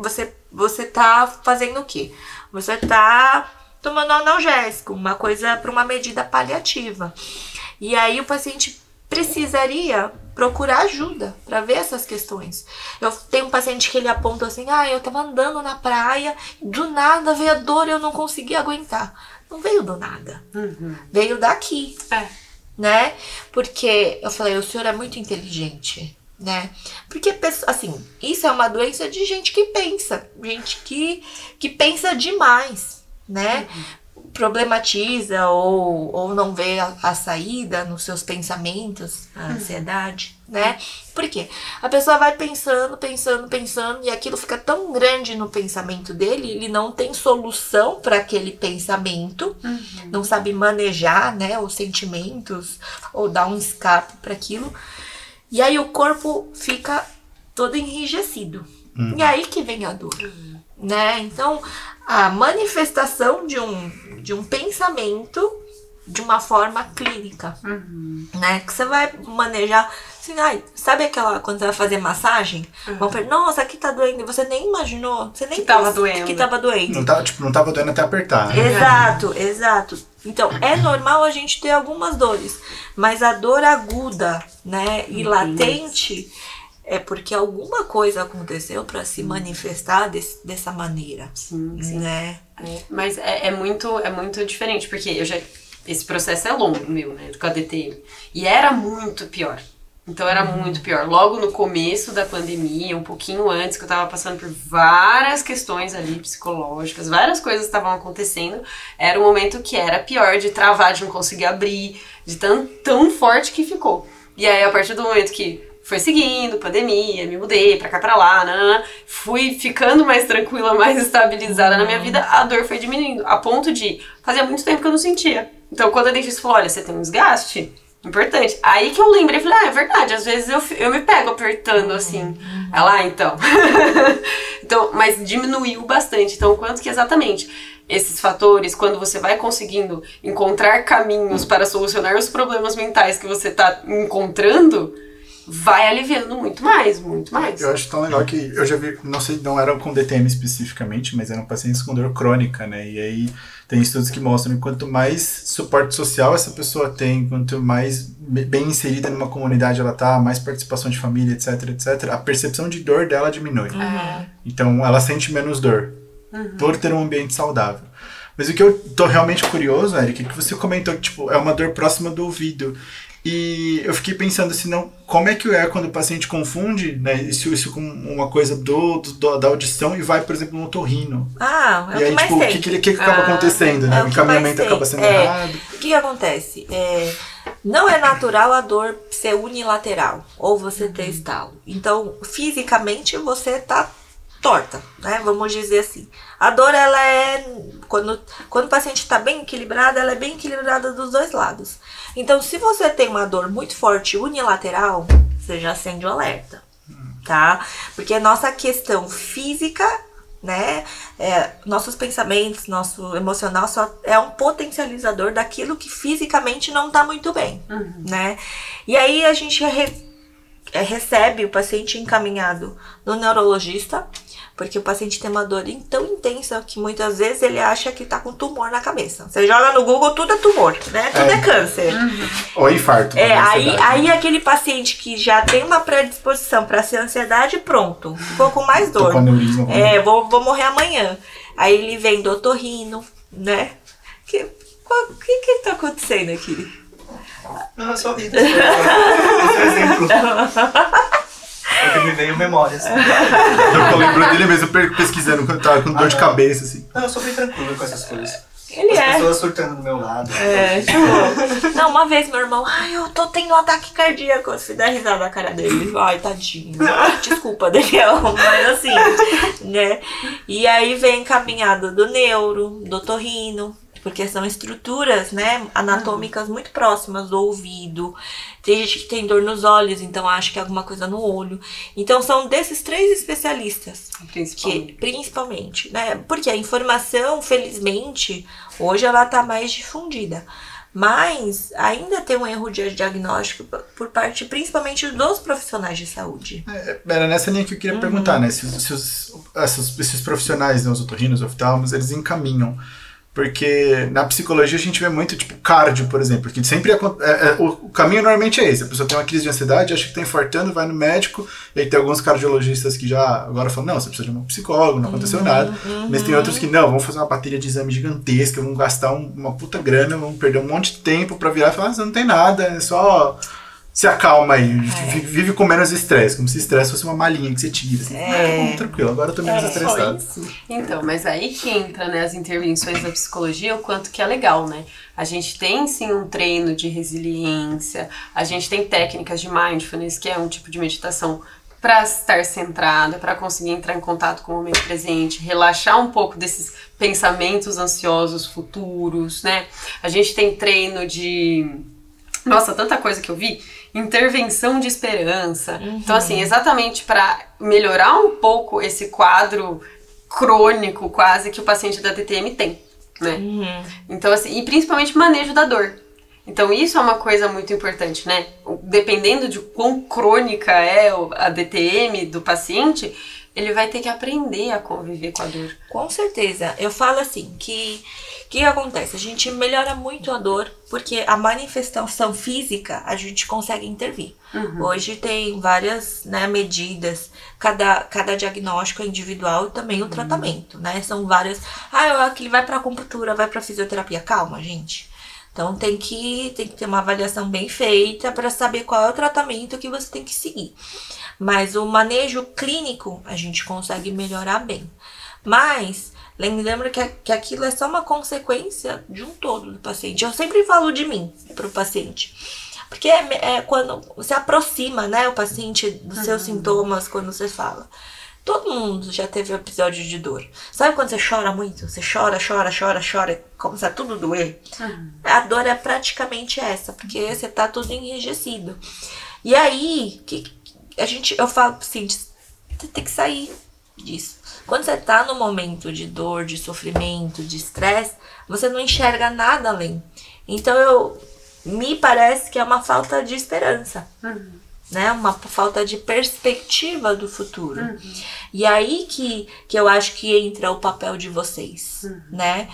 Você tá fazendo o quê? Você tá tomando analgésico, uma coisa para uma medida paliativa. E aí o paciente precisaria procurar ajuda para ver essas questões. Eu tenho um paciente que ele aponta assim, eu tava andando na praia, do nada veio a dor e eu não consegui aguentar. Não veio do nada. Veio daqui. Né? Porque eu falei, o senhor é muito inteligente, né? Porque, assim, isso é uma doença de gente que pensa. Gente que pensa demais, né? Problematiza ou não vê a saída nos seus pensamentos, a ansiedade, né? Por quê? A pessoa vai pensando e aquilo fica tão grande no pensamento dele, ele não tem solução para aquele pensamento, não sabe manejar, né, os sentimentos ou dar um escape para aquilo. E aí o corpo fica todo enrijecido. E aí que vem a dor, né? Então, a manifestação de um pensamento de uma forma clínica, né? Que você vai manejar, assim, sabe aquela, quando você vai fazer massagem? Vão perguntar, nossa, aqui tá doendo, e você nem imaginou, você nem que tava doendo. Que tava doendo. Não tava doendo até apertar, né? Exato. Então, é normal a gente ter algumas dores, mas a dor aguda, né, e latente é porque alguma coisa aconteceu para se manifestar dessa maneira. Sim. Né? Mas é muito diferente, porque esse processo é longo, meu, né, com a DTM. E era muito pior. Então era muito pior. Logo no começo da pandemia, um pouquinho antes, que eu tava passando por várias questões ali psicológicas, várias coisas estavam acontecendo, era o momento que era pior, de travar, de não conseguir abrir, de tão forte que ficou. E aí, a partir do momento que foi seguindo, pandemia, me mudei pra cá, pra lá, fui ficando mais tranquila, mais estabilizada na minha vida, a dor foi diminuindo, a ponto de, fazia muito tempo que eu não sentia. Então, quando a dentista falou, olha, você tem um desgaste importante, aí que eu lembrei, falei, é verdade, às vezes eu me pego apertando, assim, então. Então, mas diminuiu bastante. Então, quanto que exatamente esses fatores, quando você vai conseguindo encontrar caminhos para solucionar os problemas mentais que você tá encontrando, vai aliviando muito mais. Eu acho tão legal que eu já vi, não sei, não eram com DTM especificamente, mas eram pacientes com dor crônica, né? E aí tem estudos que mostram que quanto mais suporte social essa pessoa tem, quanto mais bem inserida numa comunidade ela tá, mais participação de família, etc, a percepção de dor dela diminui. Então ela sente menos dor, por ter um ambiente saudável. Mas o que eu tô realmente curioso, Eric, é que você comentou que tipo, é uma dor próxima do ouvido. E eu fiquei pensando assim, como é que é quando o paciente confunde, né, isso com uma coisa da audição e vai, por exemplo, no otorrino. É e aí, tipo, o que acaba acontecendo, né? O encaminhamento acaba sendo errado. O que acontece? Não é natural a dor ser unilateral, ou você ter estalo. Então, fisicamente, você tá torta, né? Vamos dizer assim. A dor, ela é... Quando o paciente está bem equilibrado, ela é bem equilibrada dos dois lados. Então, se você tem uma dor muito forte unilateral, você já acende o alerta, tá? Porque a nossa questão física, né? Nossos pensamentos, nosso emocional só é um potencializador daquilo que fisicamente não tá muito bem, né? E aí a gente recebe o paciente encaminhado no neurologista, porque o paciente tem uma dor tão intensa que muitas vezes ele acha que tá com tumor na cabeça. Você joga no Google, tudo é tumor, né? Tudo é câncer. Ou infarto. Aí aquele paciente que já tem uma predisposição para ser ansiedade, pronto. Ficou com mais dor. Tô com aneurisma. Vou morrer amanhã. Aí ele vem do otorrino, né? O que tá acontecendo aqui? Não, eu sou vida. Esse é o exemplo. Porque me veio memórias. Eu lembro dele mesmo pesquisando quando tava com dor de cabeça, assim. Não, eu sou bem tranquilo com essas coisas. Ele As é. pessoas surtando do meu lado. Tipo, não, uma vez meu irmão, eu tô tendo um ataque cardíaco, eu fui dar risada na cara dele. Ai, tadinho. Desculpa, Daniel, mas assim, né? E aí vem encaminhado do neuro, do otorrino, porque são estruturas, né, anatômicas muito próximas do ouvido. Tem gente que tem dor nos olhos, então acha que é alguma coisa no olho. Então são desses 3 especialistas. Principalmente, né? Porque a informação, felizmente, hoje ela tá mais difundida. Mas ainda tem um erro de diagnóstico por parte, principalmente, dos profissionais de saúde. Era nessa linha que eu queria perguntar, né? Se esses profissionais, né, os otorrinos, oftalmos, eles encaminham. Porque na psicologia a gente vê muito, tipo, cardio, por exemplo, que sempre o caminho normalmente é esse. A pessoa tem uma crise de ansiedade, acha que tá infartando, vai no médico, e aí tem alguns cardiologistas que já agora falam, não, você precisa de um psicólogo, não aconteceu nada. Mas tem outros que, não, vamos fazer uma bateria de exame gigantesca, vamos gastar uma puta grana, vamos perder um monte de tempo pra virar e falar, você não tem nada, é só... Se acalma aí, vive com menos estresse, como se estresse fosse uma malinha que você tira. Assim, tranquilo, agora eu tô menos estressado. Então, mas aí que entra, né, as intervenções da psicologia, o quanto que é legal, né? A gente tem sim um treino de resiliência, a gente tem técnicas de mindfulness, que é um tipo de meditação para estar centrada, para conseguir entrar em contato com o momento presente, relaxar um pouco desses pensamentos ansiosos futuros, né? A gente tem treino de... Nossa, tanta coisa que eu vi. Intervenção de esperança. Então, assim, exatamente para melhorar um pouco esse quadro crônico quase que o paciente da DTM tem, né? Então, assim, e principalmente manejo da dor. Então, isso é uma coisa muito importante, né? Dependendo de quão crônica é a DTM do paciente, ele vai ter que aprender a conviver com a dor. Com certeza. Eu falo assim, que o que acontece? A gente melhora muito a dor, porque a manifestação física a gente consegue intervir. Hoje tem várias, né, medidas, cada diagnóstico é individual e também o tratamento, né? São várias. Aquele vai pra acupuntura, vai pra fisioterapia. Calma, gente. Então tem que ter uma avaliação bem feita para saber qual é o tratamento que você tem que seguir. Mas o manejo clínico a gente consegue melhorar bem. Mas lembra que aquilo é só uma consequência de um todo do paciente. Eu sempre falo de mim para o paciente. Porque é quando você aproxima, né, o paciente dos seus sintomas, quando você fala. Todo mundo já teve um episódio de dor. Sabe quando você chora muito? Você chora, começa a tudo doer. A dor é praticamente essa, porque você tá tudo enrijecido. E aí, eu falo pro paciente, você tem que sair disso. Quando você tá no momento de dor, de sofrimento, de estresse, você não enxerga nada além. Então, me parece que é uma falta de esperança. Né? Uma falta de perspectiva do futuro. E aí que eu acho que entra o papel de vocês, né?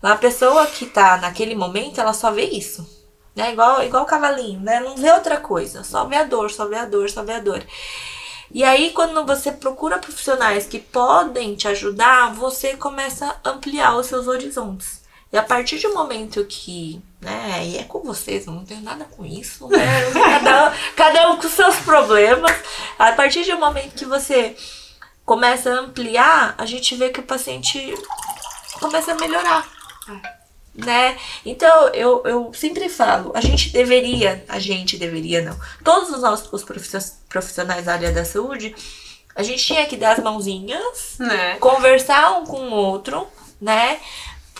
A pessoa que tá naquele momento, ela só vê isso, né? Igual o cavalinho, né? Não vê outra coisa, só vê a dor, só vê a dor, só vê a dor. E aí, quando você procura profissionais que podem te ajudar, você começa a ampliar os seus horizontes. E a partir de um momento que, né, e é com vocês, eu não tenho nada com isso, né? Cada um com seus problemas. A partir de um momento que você começa a ampliar, a gente vê que o paciente começa a melhorar, né? Então, eu sempre falo, todos os profissionais da área da saúde, a gente tinha que dar as mãozinhas, né? Conversar um com o outro, né?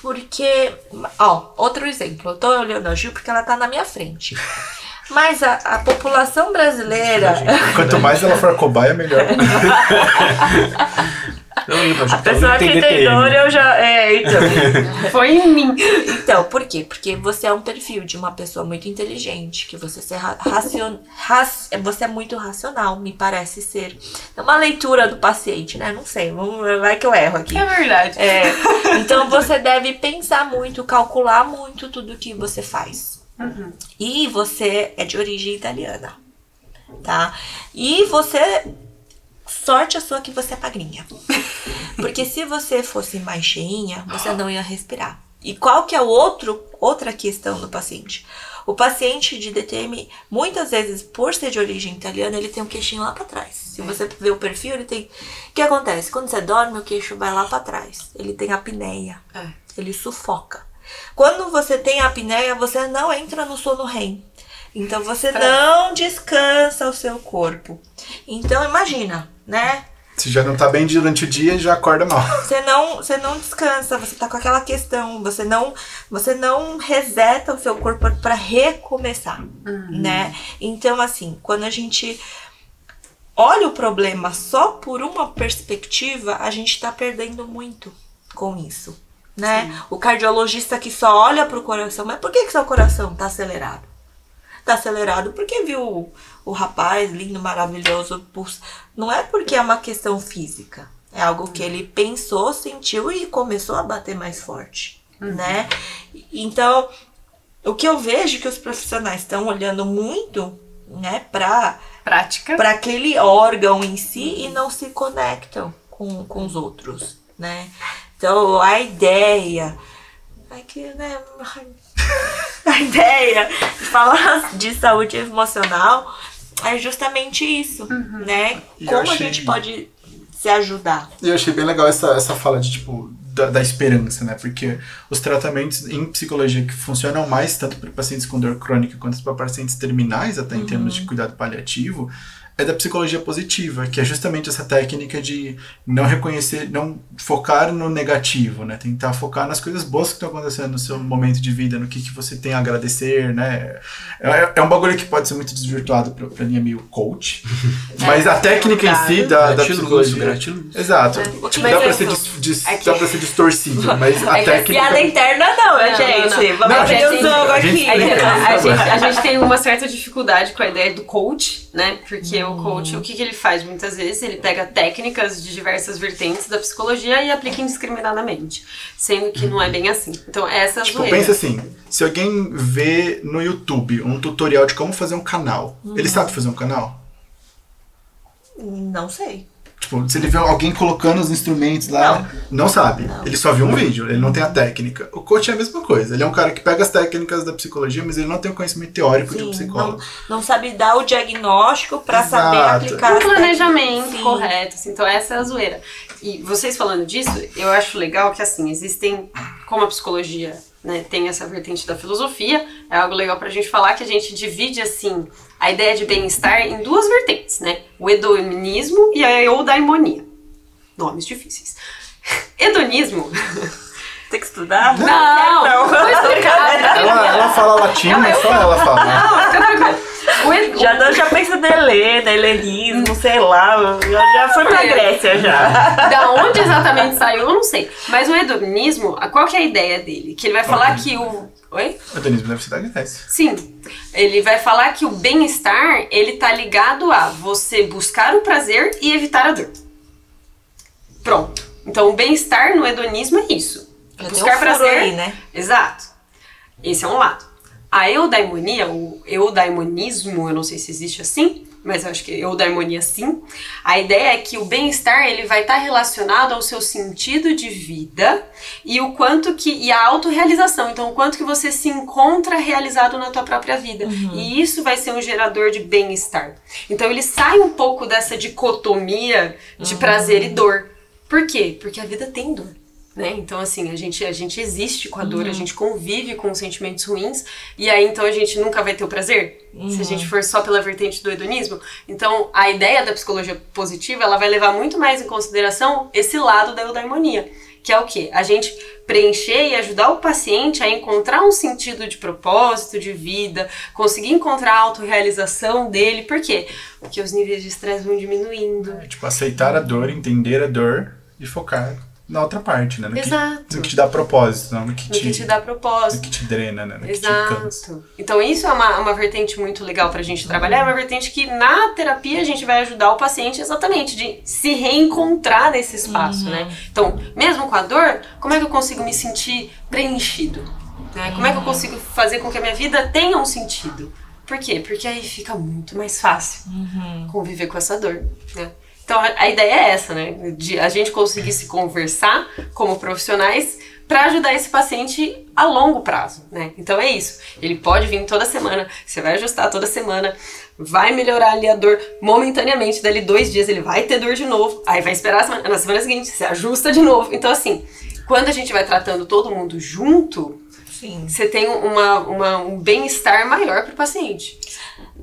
Porque, outro exemplo, eu tô olhando a Gil porque ela tá na minha frente. Mas a população brasileira... Quanto mais ela for cobaia, melhor. A pessoa que tem dor, eu já... então. Foi em mim. Então, por quê? Porque você é um perfil de uma pessoa muito inteligente, que você você é muito racional, me parece ser. É uma leitura do paciente, né? Não sei, vai que eu erro aqui. É verdade. Então, você deve pensar muito, calcular muito tudo que você faz. E você é de origem italiana, tá? E você... Sorte a sua que você é magrinha. Porque se você fosse mais cheinha, você não ia respirar. E qual que é outra questão do paciente? O paciente de DTM, muitas vezes, por ser de origem italiana, ele tem um queixinho lá pra trás. Se você ver o perfil, ele tem... O que acontece? Quando você dorme, o queixo vai lá pra trás. Ele tem apneia. Ele sufoca. Quando você tem apneia, você não entra no sono REM. Então, você não descansa o seu corpo. Então, imagina, né? Se já não tá bem durante o dia, já acorda mal. Você não descansa, você tá com aquela questão, você não reseta o seu corpo para recomeçar, né? Então, assim, quando a gente olha o problema só por uma perspectiva, a gente tá perdendo muito com isso, né? Sim. O cardiologista que só olha pro coração, mas por que seu coração tá acelerado? Tá acelerado porque viu o rapaz lindo, maravilhoso, pulso. Não é porque é uma questão física. É algo que ele pensou, sentiu e começou a bater mais forte, né? Então, o que eu vejo que os profissionais estão olhando muito, né, para aquele órgão em si e não se conectam com os outros, né? Então, a ideia... né? A ideia de falar de saúde emocional é justamente isso, né? Como a gente pode se ajudar. E eu achei bem legal essa fala de, tipo, da esperança, né? Porque os tratamentos em psicologia que funcionam mais tanto para pacientes com dor crônica quanto para pacientes terminais, até em termos de cuidado paliativo, é da psicologia positiva, que é justamente essa técnica de não reconhecer, não focar no negativo, né? Tentar focar nas coisas boas que estão acontecendo no seu momento de vida, no que você tem a agradecer, né? É um bagulho que pode ser muito desvirtuado pra linha meio coach, mas a técnica em si da psicologia... Exato. Tipo, dá pra ser distorcido, mas a técnica... Piada interna não, gente. Vamos abrir o jogo aqui. A gente tem uma certa dificuldade com a ideia do coach, né? Porque o coach, o que ele faz muitas vezes? Ele pega técnicas de diversas vertentes da psicologia e aplica indiscriminadamente, sendo que não é bem assim. Então, essa é a zoeira. Pensa assim, se alguém vê no YouTube um tutorial de como fazer um canal, ele sabe fazer um canal? Não sei. Tipo, se ele vê alguém colocando os instrumentos lá, não sabe. Não. Ele só viu um vídeo, ele não tem a técnica. O coach é a mesma coisa. Ele é um cara que pega as técnicas da psicologia, mas ele não tem o conhecimento teórico de um psicólogo. Não sabe dar o diagnóstico pra saber aplicar. Um planejamento correto. Assim, então essa é a zoeira. E vocês falando disso, eu acho legal que assim, existem, como a psicologia, né, tem essa vertente da filosofia, é algo legal pra gente falar que a gente divide assim a ideia de bem-estar em duas vertentes, né? O hedonismo e a eudaimonia. Nomes difíceis. Hedonismo... Tem que estudar? Não. Vou explicar. Ela fala latim, mas só ela fala. Não, fica tranquilo. Já pensa na Helena, helenismo, sei lá. Já foi pra Grécia, já. Da onde exatamente saiu, eu não sei. Mas o hedonismo, qual que é a ideia dele? Que ele vai falar que o... Oi? O hedonismo deve ser da Grécia. Sim. Ele vai falar que o bem-estar, ele tá ligado a você buscar o prazer e evitar a dor. Pronto. Então, o bem-estar no hedonismo é isso. Buscar prazer. Aí, né? Exato. Esse é um lado. A eudaimonia, o eudaimonismo, eu não sei se existe assim, mas eu acho que eudaimonia sim. A ideia é que o bem-estar ele vai estar relacionado ao seu sentido de vida e o quanto que e a autorrealização. Então, o quanto que você se encontra realizado na tua própria vida. E isso vai ser um gerador de bem-estar. Então, ele sai um pouco dessa dicotomia de prazer e dor. Por quê? Porque a vida tem dor. Né? Então, assim, a gente existe com a dor, a gente convive com os sentimentos ruins, e aí, então, a gente nunca vai ter o prazer, se a gente for só pela vertente do hedonismo. Então, a ideia da psicologia positiva, ela vai levar muito mais em consideração esse lado da eudaimonia, que é o quê? A gente preencher e ajudar o paciente a encontrar um sentido de propósito, de vida, conseguir encontrar a autorrealização dele. Por quê? Porque os níveis de estresse vão diminuindo. Tipo, aceitar a dor, entender a dor e focar na outra parte, né? No que te dá propósito, não no que te dá propósito. No que te drena, né? No Exato. Que te cansa. Então isso é uma vertente muito legal pra gente trabalhar, é uma vertente que na terapia a gente vai ajudar o paciente exatamente de se reencontrar nesse espaço, né? Então, mesmo com a dor, como é que eu consigo me sentir preenchido? Né? Como é que eu consigo fazer com que a minha vida tenha um sentido? Por quê? Porque aí fica muito mais fácil conviver com essa dor, né? Então a ideia é essa, né? De a gente conseguir se conversar como profissionais para ajudar esse paciente a longo prazo, né? Então é isso. Ele pode vir toda semana, você vai ajustar toda semana, vai melhorar ali a dor momentaneamente, dali 2 dias ele vai ter dor de novo, aí vai esperar na semana seguinte, você ajusta de novo. Então assim, quando a gente vai tratando todo mundo junto, Sim. você tem um bem-estar maior pro paciente.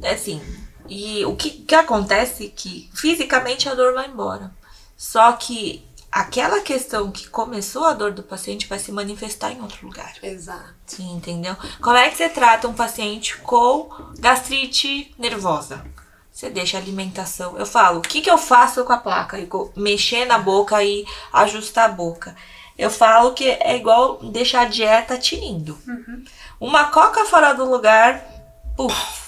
Assim, e o que acontece é que fisicamente a dor vai embora. Só que aquela questão que começou a dor do paciente vai se manifestar em outro lugar. Exato. Sim, entendeu? Como é que você trata um paciente com gastrite nervosa? Você deixa a alimentação. Eu falo, o que eu faço com a placa? Mexer na boca e ajustar a boca. Eu falo que é igual deixar a dieta tinindo. Uma coca fora do lugar, puf.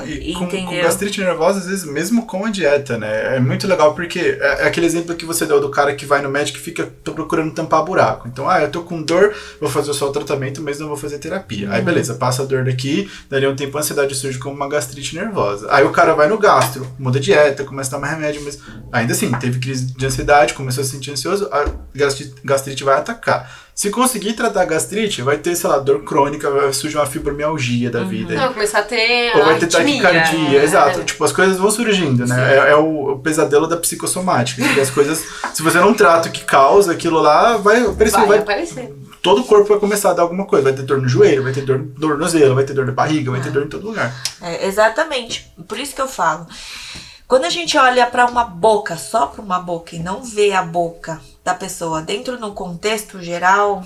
E com gastrite nervosa, às vezes, mesmo com a dieta, né? É muito legal porque é aquele exemplo que você deu do cara que vai no médico e fica procurando tampar buraco. Então, eu tô com dor, vou fazer só o tratamento, mas não vou fazer terapia. Aí, beleza, passa a dor daqui, dali um tempo a ansiedade surge como uma gastrite nervosa. Aí o cara vai no gastro, muda a dieta, começa a tomar remédio, mas ainda assim, teve crise de ansiedade, começou a se sentir ansioso, a gastrite vai atacar. Se conseguir tratar a gastrite, vai ter, sei lá, dor crônica, vai surgir uma fibromialgia da vida. Não, começar a ter ou vai ter taquicardia, exato. É. Tipo, as coisas vão surgindo, né? É o pesadelo da psicossomática. E as coisas, se você não trata o que causa aquilo lá, vai aparecer. Todo o corpo vai começar a dar alguma coisa. Vai ter dor no joelho, vai ter dor no tornozelo, vai ter dor na barriga, vai ter dor em todo lugar. Exatamente. Por isso que eu falo. Quando a gente olha para uma boca, só para uma boca, e não vê a boca da pessoa dentro de um contexto geral,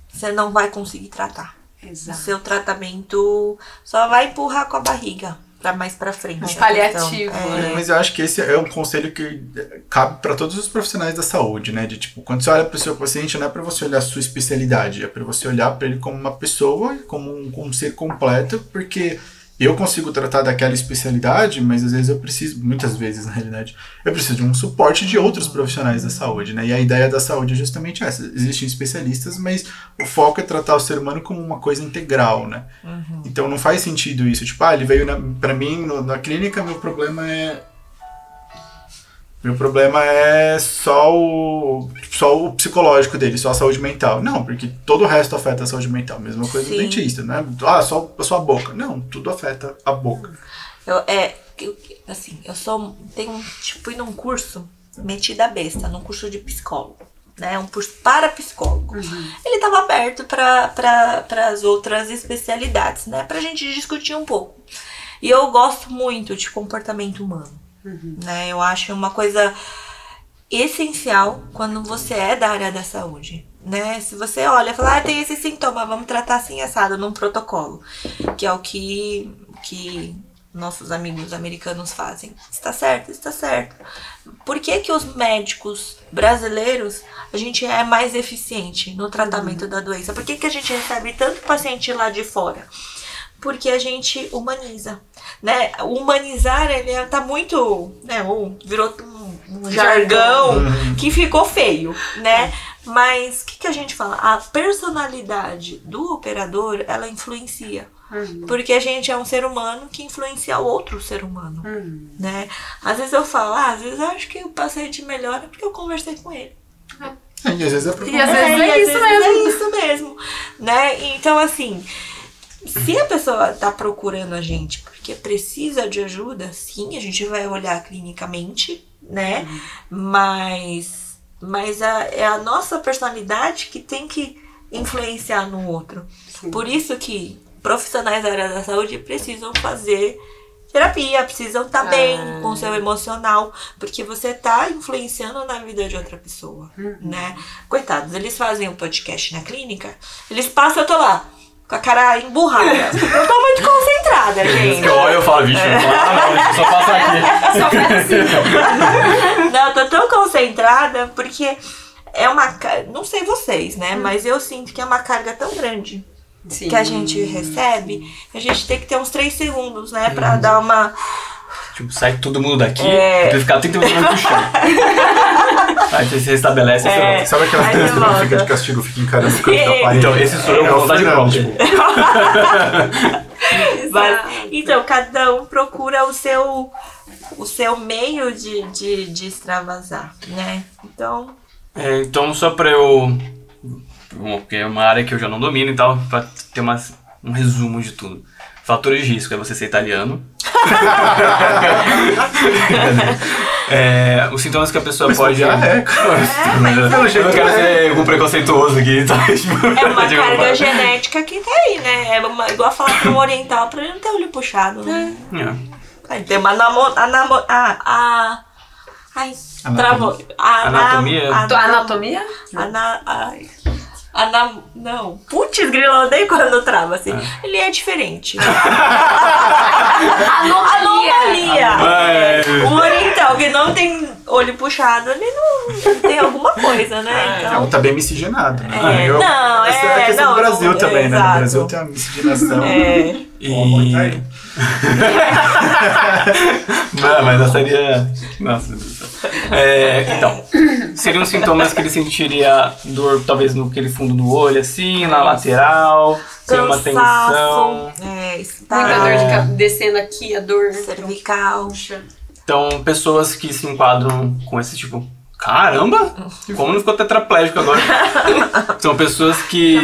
você não vai conseguir tratar. Exato. O seu tratamento só vai empurrar com a barriga para mais para frente. Paliativo, né? Mas eu acho que esse é um conselho que cabe para todos os profissionais da saúde, né? De tipo, quando você olha para o seu paciente, não é para você olhar a sua especialidade, é para você olhar para ele como uma pessoa, como um ser completo, porque eu consigo tratar daquela especialidade, mas às vezes eu preciso, muitas vezes na realidade, eu preciso de um suporte de outros profissionais da saúde, né? E a ideia da saúde é justamente essa. Existem especialistas, mas o foco é tratar o ser humano como uma coisa integral, né? Então não faz sentido isso. Tipo, ele veio pra mim na clínica, meu problema é só o psicológico dele, só a saúde mental. Não, porque todo o resto afeta a saúde mental. Mesma coisa do dentista, né? Só a sua boca. Não, tudo afeta a boca. Fui num curso metida besta, num curso de psicólogo, né? Um curso para psicólogo. Ele estava aberto para as outras especialidades, né? Pra gente discutir um pouco. E eu gosto muito de comportamento humano. Né? Eu acho uma coisa essencial quando você é da área da saúde, né? Se você olha e fala, tem esse sintoma, vamos tratar assim assado num protocolo, que é o que nossos amigos americanos fazem. Está certo, está certo. Por que que os médicos brasileiros, a gente é mais eficiente no tratamento da doença? Por que que a gente recebe tanto paciente lá de fora? Porque a gente humaniza, né? O humanizar, ele tá muito, né? Virou um jargão que ficou feio, né? Mas o que a gente fala? A personalidade do operador, ela influencia. Porque a gente é um ser humano que influencia o outro ser humano, né? Às vezes eu falo, às vezes eu acho que o paciente melhora porque eu conversei com ele. E às vezes é isso mesmo, né? Então, assim, se a pessoa tá procurando a gente porque precisa de ajuda, sim, a gente vai olhar clinicamente, né? Mas é a nossa personalidade que tem que influenciar no outro. Sim. Por isso que profissionais da área da saúde precisam fazer terapia, precisam estar bem com o seu emocional, porque você tá influenciando na vida de outra pessoa, né? Coitados, eles fazem um podcast na clínica, eles passam, eu tô lá, com a cara emburrada. Eu tô muito concentrada, gente. Eu falo, bicho, não, só passa aqui. Só faz assim. Não, eu tô tão concentrada porque é uma... Não sei vocês, né? Mas eu sinto que é uma carga tão grande. Sim. Que a gente recebe, a gente tem que ter uns 3 segundos, né? Pra dar uma... Tipo, sai todo mundo daqui, tem que ficar 30 minutos no chão. Aí você se restabelece. Sabe aquela criança que não fica de castigo, fica encarando o canto da parede? Então, esse sou eu com vontade própria. Então, cada um procura o seu meio de extravasar, né? Então... Então, só pra eu... Porque é uma área que eu já não domino e tal, pra ter um resumo de tudo. Fatores de risco é você ser italiano. Os sintomas que a pessoa pode... já é. Eu não quero ser algum preconceituoso aqui, tá? É uma carga genética que tá aí, né? É igual falar pra um oriental pra ele não ter olho puxado, né? Tem uma travou. Anatomia? Anatomia? Não. Putz, grilo, eu odeio quando trava assim. Ele é diferente. Anomalia. O oriental que não tem olho puxado, ele não tem alguma coisa, né? Então, tá bem miscigenado, né? Essa é a questão do Brasil também, né? Exato. No Brasil tem uma miscigenação. Não, mas eu seria... Nossa, Deus do céu. Então, seriam sintomas que ele sentiria dor, talvez no aquele fundo do olho, assim, na lateral, tem uma tensão. Muita dor de cabeça, descendo aqui, a dor cervical. Então, pessoas que se enquadram com esse tipo... Caramba! Como não ficou tetraplégico agora? São pessoas que...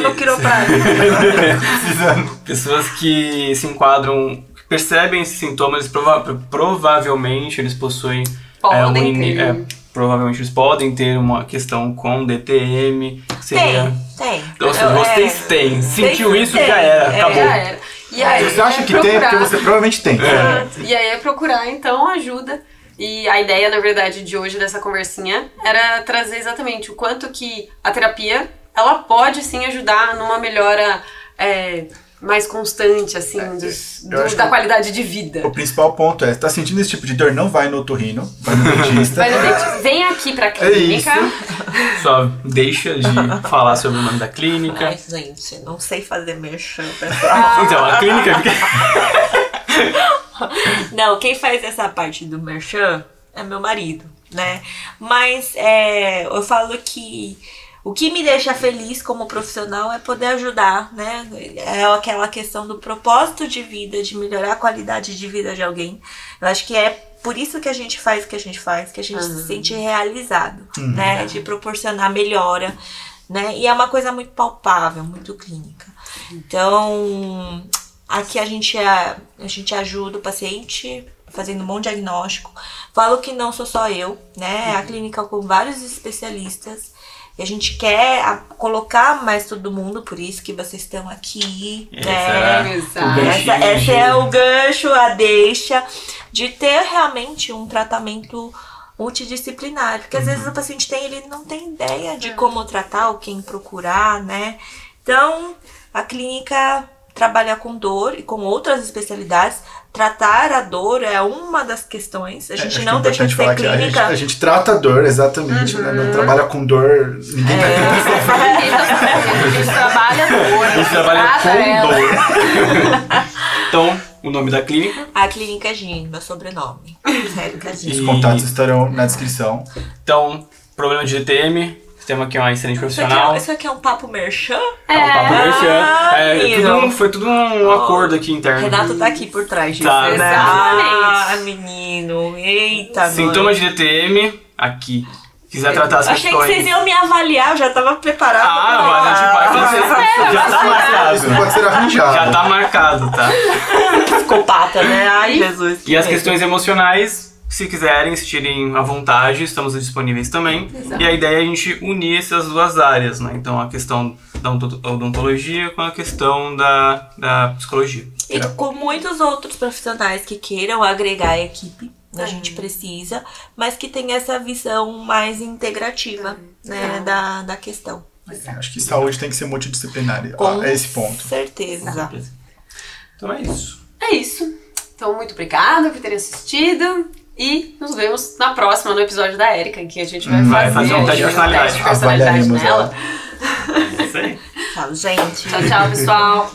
Pessoas que se enquadram, percebem esses sintomas, provavelmente eles possuem... provavelmente eles podem ter uma questão com DTM. Tem. Então, se vocês têm, sentiu isso, já era, acabou. Já era. E aí, você acha que tem, porque você provavelmente tem. E aí é procurar, então, ajuda. E a ideia, na verdade, de hoje, dessa conversinha, era trazer exatamente o quanto que a terapia, ela pode, sim, ajudar numa melhora mais constante, assim, da qualidade de vida. O principal ponto é, tá sentindo esse tipo de dor, não vai no otorrino, vai no dentista. Vem aqui pra clínica. Só deixa de falar sobre o nome da clínica. Ai, gente, não sei fazer merchan, pessoal. Então, a clínica... Não, quem faz essa parte do merchan é meu marido, né? Mas eu falo que o que me deixa feliz como profissional é poder ajudar, né? É aquela questão do propósito de vida, de melhorar a qualidade de vida de alguém. Eu acho que é por isso que a gente faz o que a gente faz, que a gente se sente realizado, né? De proporcionar melhora, né? E é uma coisa muito palpável, muito clínica. Então... Aqui a gente ajuda o paciente fazendo um bom diagnóstico. Falo que não sou só eu, né? A clínica com vários especialistas. E a gente quer colocar mais todo mundo, por isso que vocês estão aqui, né? Esse é o gancho, a deixa de ter realmente um tratamento multidisciplinar. Porque às vezes o paciente ele não tem ideia de como tratar ou quem procurar, né? Então, a clínica... trabalhar com dor e com outras especialidades. Tratar a dor é uma das questões. A gente não deixa de ser clínica. A gente trata a dor, exatamente, né? Não trabalha com dor. Ninguém vai A gente trabalha dor. A gente trabalha com dor. Então, o nome da clínica? A Clínica Gin, meu sobrenome. Os contatos estarão na descrição. Então, problema de DTM. Temos aqui uma excelente profissional. Isso aqui é um papo merchan? É um papo merchan. Foi tudo um acordo aqui interno. Renato tá aqui por trás disso. Tá. Exatamente. Menino. Eita, sintomas de DTM, aqui. Quiser tratar as questões... Achei que vocês iam me avaliar, eu já tava preparada. Mas a gente vai fazer. Já tá marcado. Isso pode ser arranjado. Já tá marcado, tá? Psicopata, né? Ai, Jesus. E as questões emocionais... Se quiserem, se tirem à vontade, estamos disponíveis também. Exato. E a ideia é a gente unir essas duas áreas, né? Então a questão da odontologia com a questão da psicologia. E com muitos outros profissionais que queiram agregar a equipe, a gente precisa, mas que tem essa visão mais integrativa, né, da questão. Acho que saúde tem que ser multidisciplinar, é esse ponto. Certeza. Então é isso. É isso. Então muito obrigada por terem assistido. E nos vemos na próxima, no episódio da Érica, em que a gente vai fazer um teste de personalidade nela. Isso aí. Tchau, gente. Tchau, pessoal.